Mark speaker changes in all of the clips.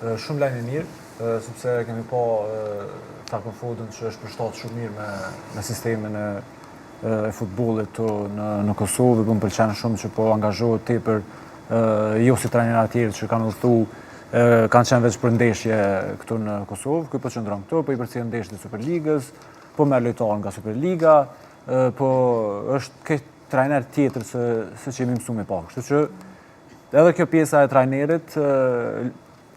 Speaker 1: shumë lajm i mirë, sepse kemi pa Franco Fodën që është përshtatë shumë mirë me sistemin e futbollit në Kosovë, më pëlqen shumë që po angazhohet tepër jo si trajnerët tjerë që kanë udhëtu, kanë qenë veç për ndeshje këtu në Kosovë, ky po qëndron këtu, po i përcjell ndeshjet e Superligës, po merr lojtarë nga Superliga, po është ke trajner tjetër se që jemi mësuar me pak. Kështu që edhe kjo pjesa e trajnerit,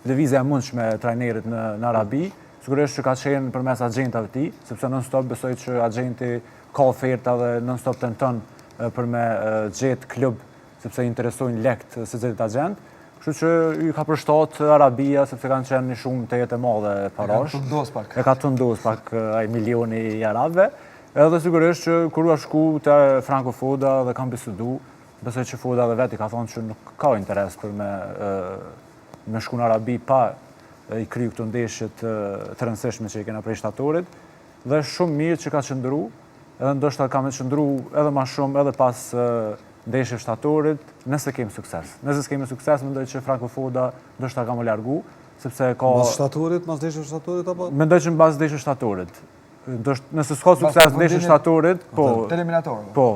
Speaker 1: lëvizja e mundshme e trajnerit në Arabi, sigurisht që ka qenë përmes agjentave të tij, sepse non-stop besoj që agenti ka oferta dhe non-stop tenton për me gjetë klub, sepse i interesojnë lekt se zërit agent. Kështu që i ka përshtatë Arabia, sepse kanë qenë një shumë të jetë e madhe parash. E ka të ndos pak ai milioni i arabëve. Edhe sigurisht që kur ka shku te Franco Foda dhe kam bisedu, besoj që Foda dhe vetë i ka thonë që nuk ka interes për me shku në Arabi pa i kriju këto ndeshjet të rëndësishme që i kena prej shtatorit, dhe shumë mirë që ka qëndru, edhe ndoshta ka me qëndru edhe ma shumë edhe pas ndeshje shtatorit, nëse kemi sukses. Nëse s'kemi sukses, mendoj që Franco Foda ndoshta ka më largu, sepse ka...
Speaker 2: Mas shtatorit, mas ndeshje shtatorit, apo?
Speaker 1: Mendoj që mbas ndeshje shtatorit. Nëse s'ka sukses ndeshje shtatorit, po...
Speaker 3: Të eliminatorëve.
Speaker 1: Po.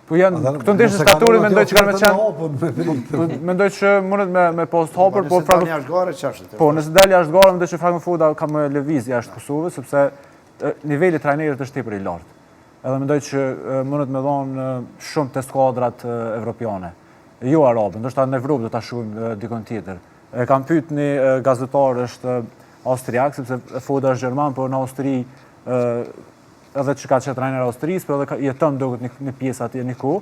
Speaker 1: Po janë, këto ndeshje shtatorit mendoj që kanë me qenë... Mendoj që mundet me post hopër, po...
Speaker 4: Nëse dalë jashtë gare, qashtë?
Speaker 1: Po, nëse dalë jashtë gare, mendoj që Franco Foda ka më lëviz jashtë Kosovës, sepse niveli trajnerit është tepër i lartë. Edhe mendoj që mundet me dhonë shumë të skuadrat evropiane. Jo arabe, ndoshta në Evropë do ta shohim dikon tjetër. E kam pyet një gazetar është austriak, sepse Foda është gjerman, por në Austri edhe që ka qenë trajner Austrisë, por edhe jeton duket një pjesë atje një kohë,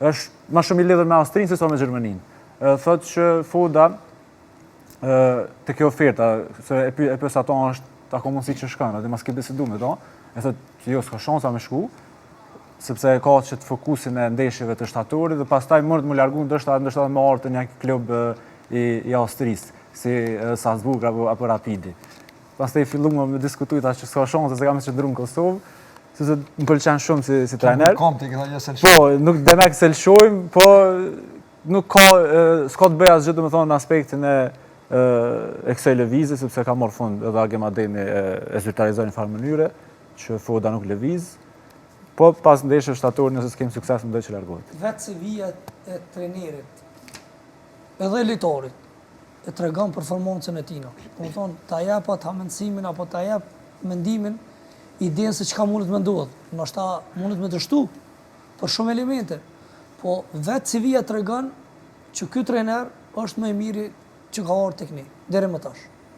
Speaker 1: është më shumë i lidhur me Austrinë se sa me Gjermaninë. Thotë që Foda te kjo oferta, se e pyes ato është ta ka mundësi që shkon, atë mas ke bisedu me to, e thotë që jo s'ka shansa me shku, sepse ka që të fokusin e ndeshjeve të shtatorit, dhe pastaj mund të më largu ndoshta me artë një klub i Austrisë, si Salzburg apo Rapidi. Pastaj filluam me diskutuar tash që s'ka shanse se kam qëndruar në Kosovë, sepse më pëlqen shumë si trajner. Po, nuk demek se lëshojmë, po nuk s'ka të bëj asgjë domethënë në aspektin e kësaj lëvizje, sepse ka marrë fund edhe Agem Ademi e zyrtarizoi në farë mënyre që Foda nuk lëviz. Po pas ndeshjeve shtatorit nëse s'kem sukses mendoj që largohet.
Speaker 5: Vetë CV-ja e trajnerit edhe lojtarit e tregon performancën e tij. Do të thonë ta jap atë mendsimin apo ta jap mendimin, idenë se çka mundet me ndodh. Ndoshta mundet me dështu për shumë elemente. Po vetë CV-ja tregon që ky trajner është më i miri që ka ardhur tek ne deri më tash.